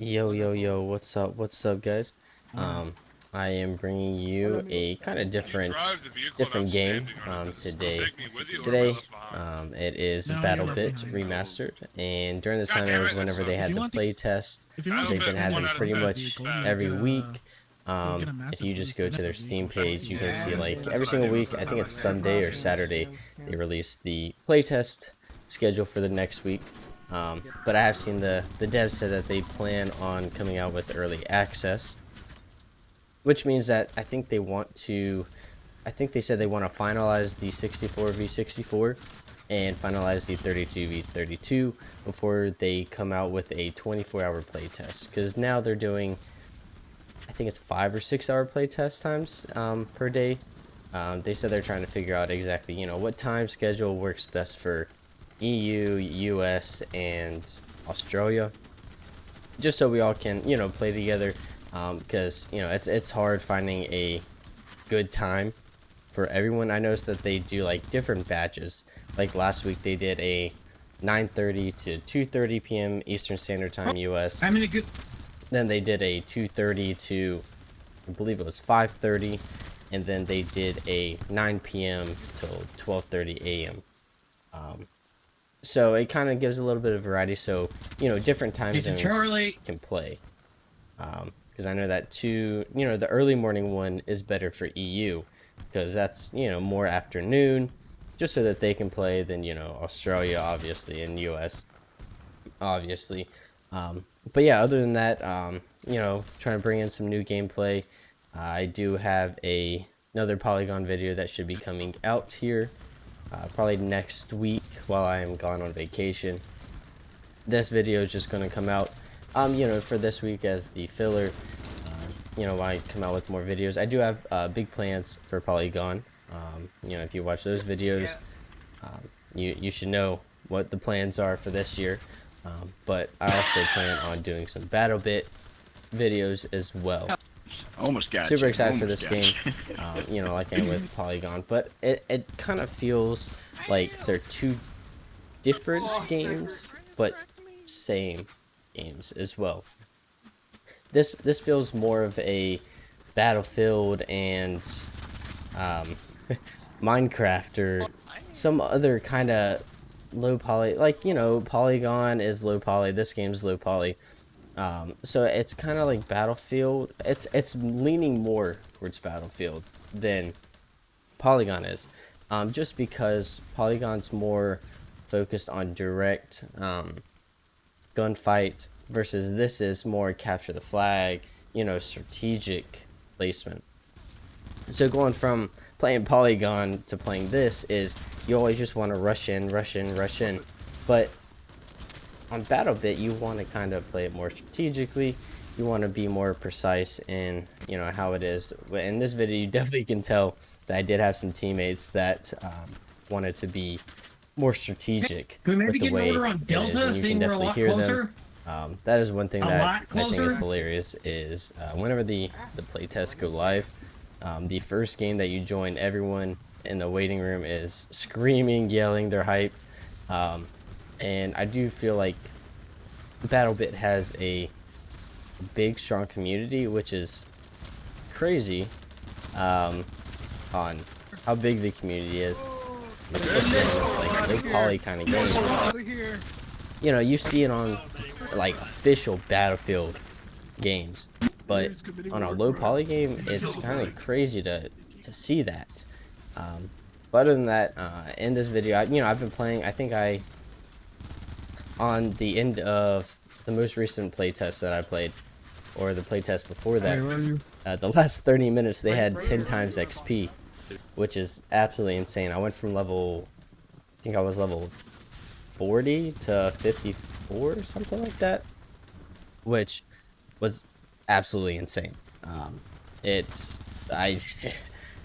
Yo, what's up, guys? Um, I am bringing you a kind of different game today. It is Battlebit Remastered, and during this time it was whenever they had the play test. They've been having pretty much every week. If you just go to their Steam page, you can see like every single week. I think it's Sunday or Saturday they release the playtest schedule for the next week. But I have seen the devs said that they plan on coming out with early access, which means that I think they said they want to finalize the 64v64 and finalize the 32v32 before they come out with a 24-hour playtest. Because now they're doing, I think it's 5 or 6 hour playtest times per day. They said they're trying to figure out exactly, what time schedule works best for EU, US, and Australia, just so we all can, play together. Because it's hard finding a good time for everyone. I noticed that they do like different batches. Like last week, they did a 9:30 to 2:30 p.m. Eastern Standard Time US. Then they did a 2:30 to, I believe it was 5:30, and then they did a 9 p.m. till 12:30 a.m. So it kind of gives a little bit of variety, so different time zones can play. Because I know that the early morning one is better for EU, because that's more afternoon, just so that they can play than Australia obviously and US obviously. But yeah, other than that, trying to bring in some new gameplay. I do have another Polygon video that should be coming out here. Probably next week while I am gone on vacation. This video is just going to come out, for this week as the filler. When I come out with more videos, I do have big plans for Polygon. If you watch those videos, you should know what the plans are for this year. But I also plan on doing some Battlebit videos as well. Almost got Super you. excited for Almost this got game. you. Like I am with Polygon, but it kind of feels like they're two different games, but same games as well. This feels more of a Battlefield and Minecraft or some other kind of low poly. Like Polygon is low poly. This game's low poly. So it's kind of like Battlefield. It's leaning more towards Battlefield than Polygon is, just because Polygon's more focused on direct gunfight versus this is more capture the flag, strategic placement. So going from playing Polygon to playing this is you always just want to rush in, but on Battlebit, you want to kind of play it more strategically. You want to be more precise in, how it is. In this video, you definitely can tell that I did have some teammates that wanted to be more strategic with the way it is, and you can definitely hear them. That is one thing that I think is hilarious is whenever the playtests go live, the first game that you join, everyone in the waiting room is screaming, yelling, they're hyped. And I do feel like Battlebit has a big, strong community, which is crazy on how big the community is, especially in this like low poly kind of game. You see it on like official Battlefield games, but on a low poly game, it's kind of crazy to see that. But other than that, in this video, I've been playing. I think on the end of the most recent playtest that I played, or the playtest before that, the last 30 minutes they had 10 times XP, which is absolutely insane. I went from I think I was level 40 to 54 or something like that, which was absolutely insane. It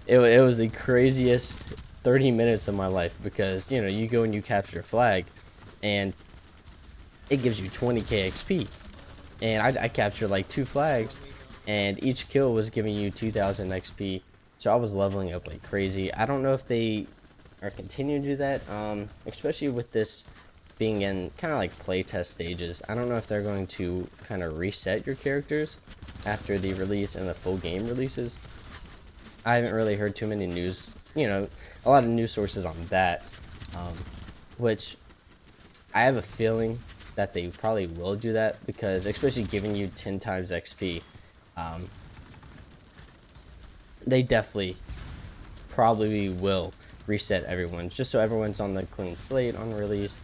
was the craziest 30 minutes of my life, because you go and you capture a flag and it gives you 20k XP, and I captured like 2 flags, and each kill was giving you 2000 XP. So I was leveling up like crazy. I don't know if they are continuing to do that, especially with this being in kind of like playtest stages. I don't know if they're going to kind of reset your characters after the release and the full game releases. I haven't really heard too many news, you know, a lot of news sources on that, which I have a feeling that they probably will do that, because especially giving you 10 times XP, they definitely probably will reset everyone, just so everyone's on the clean slate on release.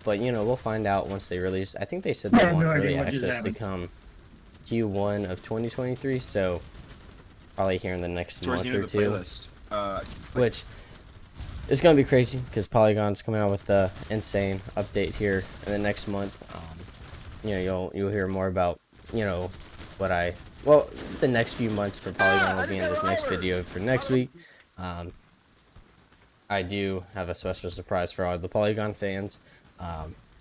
But you know, we'll find out once they release. I think they said they want early access to come Q1 of 2023, so probably here in the next month or two, which is gonna be crazy because Polygon's coming out with the insane update here in the next month. You know, you'll hear more about, you know, well, the next few months for Polygon will be in this next video for next week. I do have a special surprise for all the Polygon fans.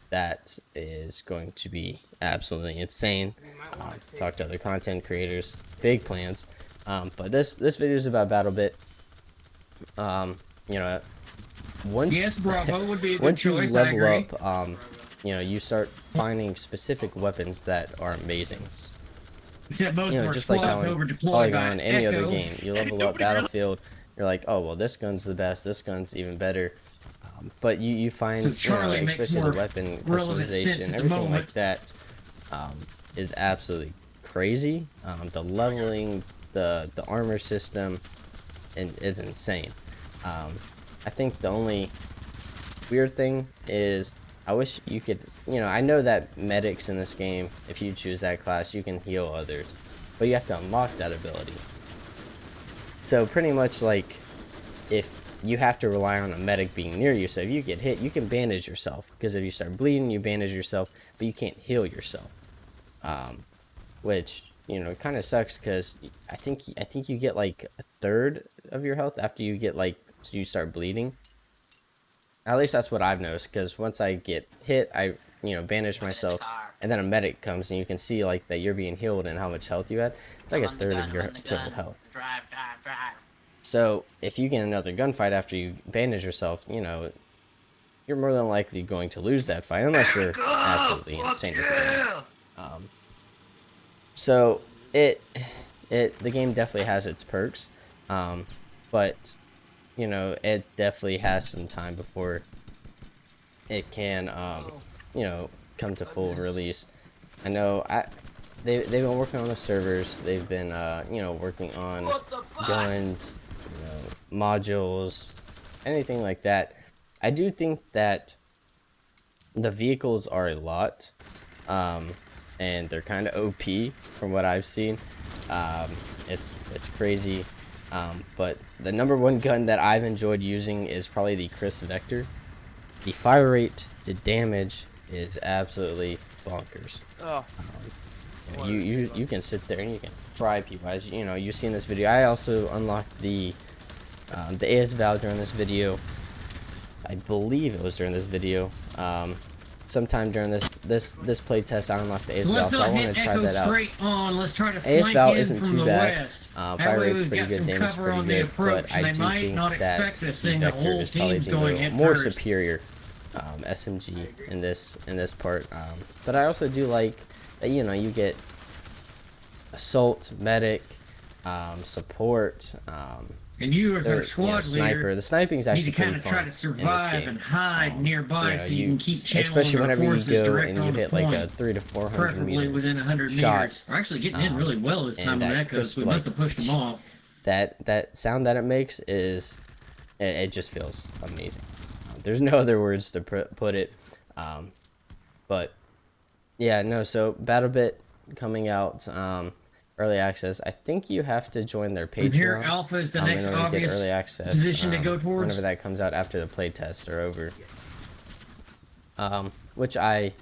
That is going to be absolutely insane. Talk to other content creators, big plans. But this video is about Battlebit. You know, once you level up, you know, you start finding specific weapons that are amazing. You know, just like how in Polygon, any other game, you level up Battlefield, you're like, oh well, this gun's the best, this gun's even better. But you find, you know, especially the weapon customization, everything like that is absolutely crazy. The leveling, the armor system, is insane. I think the only weird thing is, I wish you could, you know, I know that medics in this game, if you choose that class, you can heal others, but you have to unlock that ability. So pretty much like, if you have to rely on a medic being near you, so if you get hit, you can bandage yourself, because if you start bleeding, you bandage yourself, but you can't heal yourself. Which, you know, kind of sucks, because I think you get like a third of your health after you get like, so you start bleeding. At least that's what I've noticed, because once I get hit, I, you know, bandage myself, and then a medic comes and you can see like that you're being healed and how much health you had. It's like a third of your total health. So if you get another gunfight after you bandage yourself, you know, you're more than likely going to lose that fight, unless you're absolutely insane at the game. So the game definitely has its perks, but you know, it definitely has some time before it can, you know, come to full release. I know they've been working on the servers. They've been, you know, working on guns, you know, modules, anything like that. I do think that the vehicles are a lot, and they're kind of OP from what I've seen. It's crazy. But the #1 gun that I've enjoyed using is probably the Chris Vector. The fire rate to damage is absolutely bonkers. You can sit there and you can fry people. As you know, you've seen this video. I also unlocked the AS Val during this video. I believe it was during this video. Sometime during this playtest, I unlocked the AS Val, so I want to try that out. AS Val isn't too bad. Fire rate's pretty good, damage pretty good, but I do think that the Vector is probably the more superior SMG in this part. But I also do like that, you know, you get assault, medic, support, and you as a squad sniper. leader, the sniping is actually pretty fun in this game. And hide nearby, you know, so you can keep especially whenever you go and you hit like a 300 to 400 preferably within 100 shot. meters. We're actually getting in really well this time on echoes. We must have pushed them off. That sound that it makes is, it just feels amazing. There's no other words to put it. But yeah, no. So Battlebit coming out. Early access. I think you have to join their Patreon Alpha is the in order to get early access. Position to go towards. Whenever that comes out after the playtests are over. Which I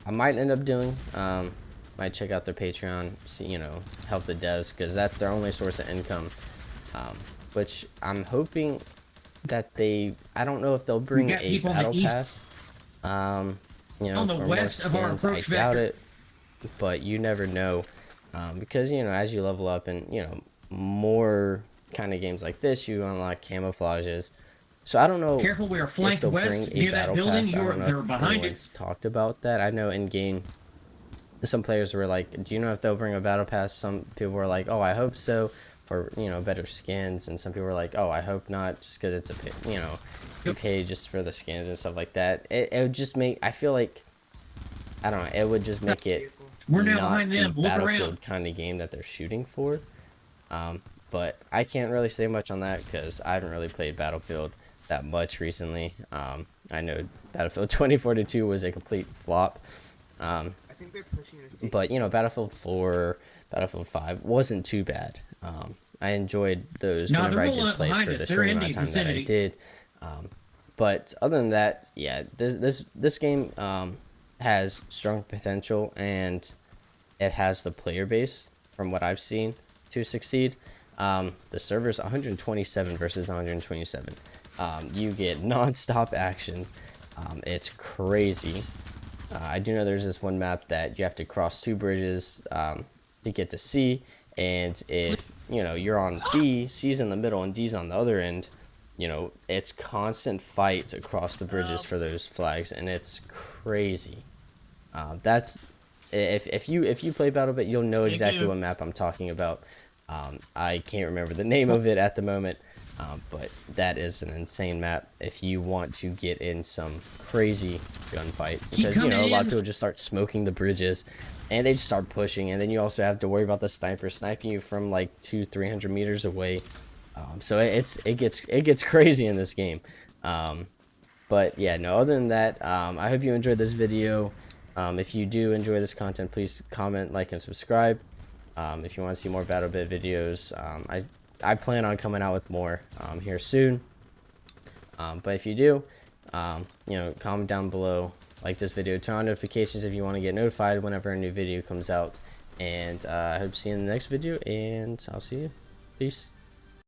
might end up doing. Might check out their Patreon, see, you know, help the devs, because that's their only source of income. Which I'm hoping that I don't know if they'll bring a battle pass. You know, for more skins. I doubt it, but you never know. Because, you know, as you level up and, you know, more kind of games like this, you unlock camouflages. So I don't know Careful, we are if flanked they'll west bring a near that battle building. pass. I don't know They're if behind anyone's talked about that. I know in game, some players were like, "Do you know if they'll bring a battle pass?" Some people were like, "Oh, I hope so," for better skins, and some people were like, "Oh, I hope not," just because it's you pay just for the skins and stuff like that. It would just make, I feel like, I don't know, it would just make it We're now not behind the them. Look Battlefield around. kind of game that they're shooting for. But I can't really say much on that because I haven't really played Battlefield that much recently. I know Battlefield 2042 was a complete flop. I think they're pushing this. But Battlefield 4, Battlefield 5 wasn't too bad. I enjoyed those No, whenever I they're did rolling up play behind for us. the They're short in amount the of time that I vicinity. did. But other than that, yeah, this game has strong potential, and it has the player base from what I've seen to succeed. The server's 127 versus 127. You get non-stop action. It's crazy. I do know there's this one map that you have to cross 2 bridges to get to C, and if you're on B, C's in the middle and D's on the other end, it's constant fight across the bridges for those flags, and it's crazy. That's if you play Battlebit, you'll know exactly what map I'm talking about. I can't remember the name of it at the moment, but that is an insane map if you want to get in some crazy gunfight, because a lot of people just start smoking the bridges and they just start pushing, and then you also have to worry about the sniper sniping you from like 200-300 meters away. So it gets crazy in this game. But yeah, no, other than that, I hope you enjoyed this video. If you do enjoy this content, please comment, like, and subscribe. If you want to see more Battlebit videos, I plan on coming out with more here soon. But if you do, comment down below, like this video, turn on notifications if you want to get notified whenever a new video comes out. And I hope to see you in the next video, and I'll see you. Peace.